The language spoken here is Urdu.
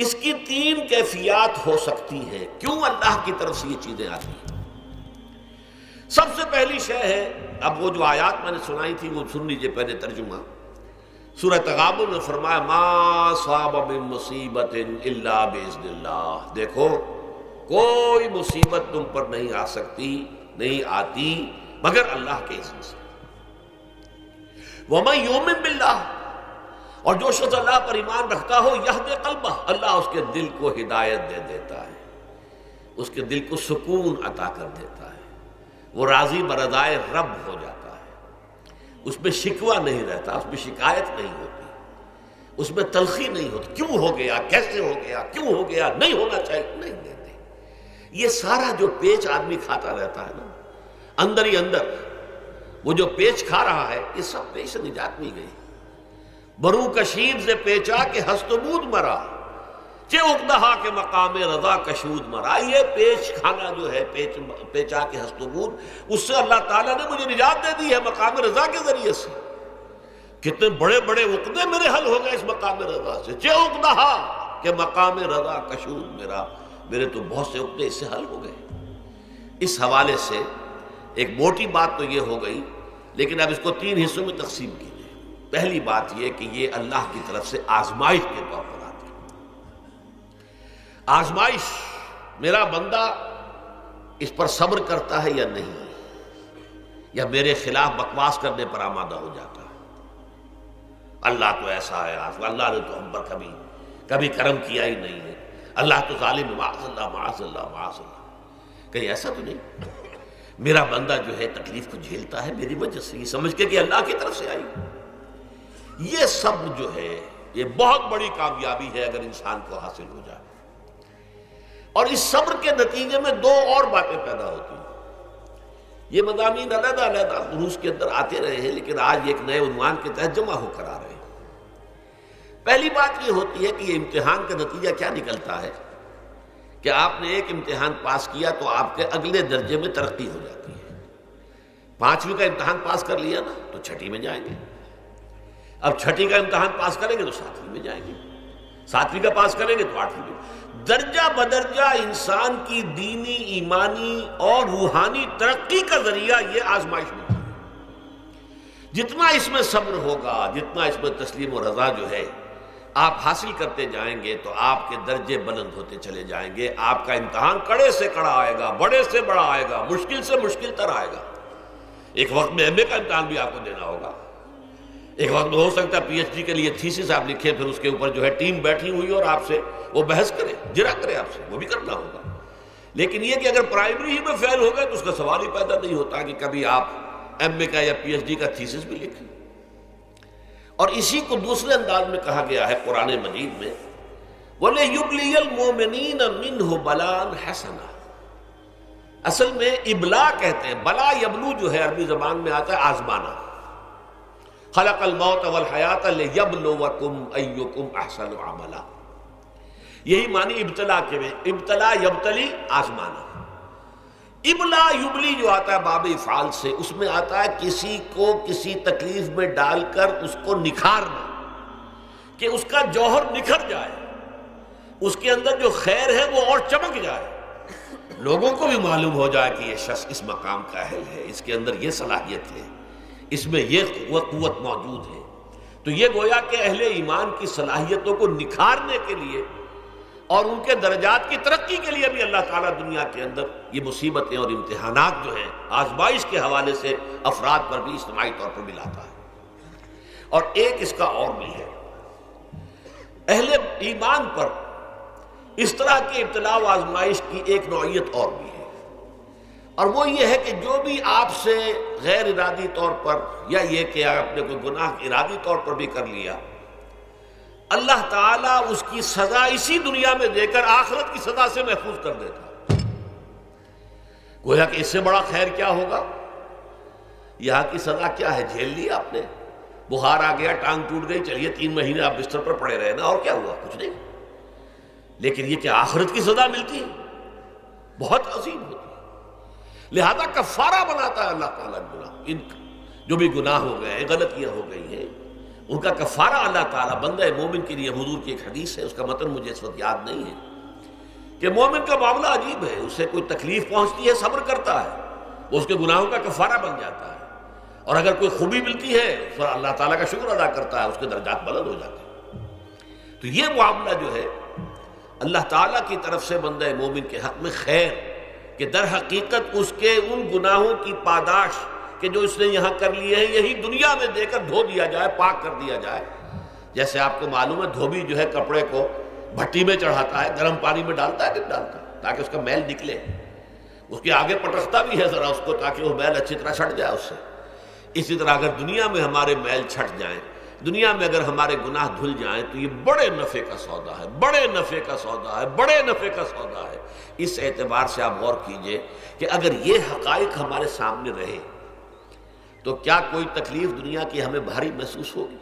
اس کی تین کیفیات ہو سکتی ہیں. کیوں اللہ کی طرف سے یہ چیزیں آتی ہیں؟ سب سے پہلی شے ہے، اب وہ جو آیات میں نے سنائی تھی وہ سن لیجیے پہلے ترجمہ. سورہ تغابن میں فرمایا ما صاب من مصیبت الا باذن اللہ. دیکھو کوئی مصیبت تم پر نہیں آ سکتی، نہیں آتی مگر اللہ کے اذن سے. ومن یؤمن باللہ، اور جو شخص اللہ پر ایمان رکھتا ہو یہدی قلبہ، اللہ اس کے دل کو ہدایت دے دیتا ہے، اس کے دل کو سکون عطا کر دیتا ہے. وہ راضی برضائے رب ہو جاتا ہے، اس میں شکوہ نہیں رہتا، اس میں شکایت نہیں ہوتی، اس میں تلخی نہیں ہوتی. کیوں ہو گیا، کیسے ہو گیا، کیوں ہو گیا، نہیں ہونا چاہیے، نہیں دیتے. یہ سارا جو پیچ آدمی کھاتا رہتا ہے نا اندر ہی اندر، وہ جو پیچ کھا رہا ہے یہ سب پیچ سے نجات نہیں گئی. برو کشید سے پیچا کہ ہست بود مرا، چے اقدہا کے مقام رضا کشود مرا. یہ پیچ کھانا جو ہے، پیچا کے ہست بود، اس سے اللہ تعالیٰ نے مجھے نجات دے دی ہے مقام رضا کے ذریعے سے. کتنے بڑے بڑے عقدے میرے حل ہو گئے اس مقام رضا سے. چے اقدہا کہ مقام رضا کشود میرا، میرے تو بہت سے عقدے اس سے حل ہو گئے. اس حوالے سے ایک موٹی بات تو یہ ہو گئی، لیکن اب اس کو تین حصوں میں تقسیم کیجیے. پہلی بات یہ کہ یہ اللہ کی طرف سے آزمائش کے طور پر آتی ہے. آزمائش، میرا بندہ اس پر صبر کرتا ہے یا نہیں، یا میرے خلاف بکواس کرنے پر آمادہ ہو جاتا ہے. اللہ تو ایسا ہے، اللہ نے تو ہم پر کبھی کرم کیا ہی نہیں ہے، اللہ تو ظالم ہے، معاذ اللہ معاذ اللہ معاذ اللہ. کہیں ایسا تو نہیں، میرا بندہ جو ہے تکلیف کو جھیلتا ہے میری وجہ سے، یہ سمجھ کے کہ اللہ کی طرف سے آئی. یہ سب جو ہے یہ بہت بڑی کامیابی ہے اگر انسان کو حاصل ہو جائے. اور اس صبر کے نتیجے میں دو اور باتیں پیدا ہوتی ہیں. یہ مضامین علیحدہ علیحدہ دروس کے اندر آتے رہے ہیں، لیکن آج ایک نئے عنوان کے تحت جمع ہو کر آ رہے ہیں. پہلی بات یہ ہوتی ہے کہ یہ امتحان کا نتیجہ کیا نکلتا ہے کہ آپ نے ایک امتحان پاس کیا تو آپ کے اگلے درجے میں ترقی ہو جاتی ہے. 5ویں کا امتحان پاس کر لیا نا تو 6ٹھی میں جائیں گے. اب 6ٹھی کا امتحان پاس کریں گے تو 7ویں میں جائیں گے. 7ویں کا پاس کریں گے تو 8ویں میں. درجہ بدرجہ انسان کی دینی، ایمانی اور روحانی ترقی کا ذریعہ یہ آزمائش ہوتی ہے. جتنا اس میں صبر ہوگا، جتنا اس میں تسلیم و رضا جو ہے آپ حاصل کرتے جائیں گے تو آپ کے درجے بلند ہوتے چلے جائیں گے. آپ کا امتحان کڑے سے کڑا آئے گا، بڑے سے بڑا آئے گا، مشکل سے مشکل تر آئے گا. ایک وقت میں ایم اے کا امتحان بھی آپ کو دینا ہوگا. ایک وقت میں ہو سکتا ہے پی ایچ ڈی کے لیے تھیسس آپ لکھیں، پھر اس کے اوپر جو ہے ٹیم بیٹھی ہوئی اور آپ سے وہ بحث کرے، جرا کرے آپ سے، وہ بھی کرنا ہوگا. لیکن یہ کہ اگر پرائمری ہی میں فیل ہو گئے تو اس کا سوال ہی پیدا نہیں ہوتا کہ کبھی آپ ایم اے کا یا پی ایچ ڈی کا تھیسس بھی لکھیں. اور اسی کو دوسرے انداز میں کہا گیا ہے قرآن مجید میں وَلِيُبْلِيَ الْمُؤْمِنِينَ مِنْهُ بَلَاءً حَسَنًا. اصل میں ابلا کہتے ہیں، بلا یبلو جو ہے عربی زبان میں آتا ہے آزمانا. خلق الموت والحیات لیبلوکم ایکم احسن عملا. یہی معنی ابتلا کے میں، ابتلا یبتلی آزمانا. ابلا یبلی جو آتا ہے باب افعال سے، اس میں آتا ہے کسی کو کسی تکلیف میں ڈال کر اس کو نکھارنا، کہ اس کا جوہر نکھر جائے، اس کے اندر جو خیر ہے وہ اور چمک جائے، لوگوں کو بھی معلوم ہو جائے کہ یہ شخص اس مقام کا اہل ہے، اس کے اندر یہ صلاحیت ہے، اس میں یہ قوت موجود ہے. تو یہ گویا کہ اہل ایمان کی صلاحیتوں کو نکھارنے کے لیے اور ان کے درجات کی ترقی کے لیے بھی اللہ تعالیٰ دنیا کے اندر یہ مصیبتیں اور امتحانات جو ہیں آزمائش کے حوالے سے افراد پر بھی اجتماعی طور پر بھی لاتا ہے. اور ایک اس کا اور بھی ہے، اہل ایمان پر اس طرح کے ابتلاء و آزمائش کی ایک نوعیت اور بھی ہے، اور وہ یہ ہے کہ جو بھی آپ سے غیر ارادی طور پر یا یہ کہ آپ نے کوئی گناہ ارادی طور پر بھی کر لیا، اللہ تعالیٰ اس کی سزا اسی دنیا میں دے کر آخرت کی سزا سے محفوظ کر دیتا. گویا کہ اس سے بڑا خیر کیا ہوگا؟ یہاں کی سزا کیا ہے؟ جھیل لی آپ نے، بخار آ گیا، ٹانگ ٹوٹ گئی، چلیے 3 مہینے آپ بستر پر پڑے رہے نا، اور کیا ہوا؟ کچھ نہیں. لیکن یہ کہ آخرت کی سزا ملتی ہے بہت عظیم ہوتی ہے. لہذا کفارہ بناتا ہے اللہ تعالیٰ گناہ، ان جو بھی گناہ ہو گئے ہیں، غلطیاں ہو گئی ہیں، ان کا کفارہ اللہ تعالیٰ بندہ مومن کے لیے، حضور کی ایک حدیث ہے، اس کا متن مجھے اس وقت یاد نہیں ہے، کہ مومن کا معاملہ عجیب ہے، اسے کوئی تکلیف پہنچتی ہے صبر کرتا ہے، وہ اس کے گناہوں کا کفارہ بن جاتا ہے، اور اگر کوئی خوبی ملتی ہے تو اللہ تعالیٰ کا شکر ادا کرتا ہے، اس کے درجات بلند ہو جاتے ہیں۔ تو یہ معاملہ جو ہے اللہ تعالیٰ کی طرف سے بندہ مومن کے حق میں خیر، کہ در حقیقت اس کے ان گناہوں کی پاداش کہ جو اس نے یہاں کر لیے ہیں یہی دنیا میں دے کر دھو دیا جائے، پاک کر دیا جائے۔ جیسے آپ کو معلوم ہے دھوبی جو ہے کپڑے کو بھٹی میں چڑھاتا ہے، گرم پانی میں ڈالتا ہے کہ ڈالتا ہے تاکہ اس کا میل نکلے، اس کے آگے پٹکتا بھی ہے ذرا اس کو تاکہ وہ میل اچھی طرح چھٹ جائے اس سے۔ اسی طرح اگر دنیا میں ہمارے میل چھٹ جائیں، دنیا میں اگر ہمارے گناہ دھل جائیں تو یہ بڑے نفع کا سودا ہے، بڑے نفع کا سودا ہے، بڑے نفع کا سودا ہے۔ اس اعتبار سے آپ غور کیجئے کہ اگر یہ حقائق ہمارے سامنے رہے تو کیا کوئی تکلیف دنیا کی ہمیں بھاری محسوس ہوگی؟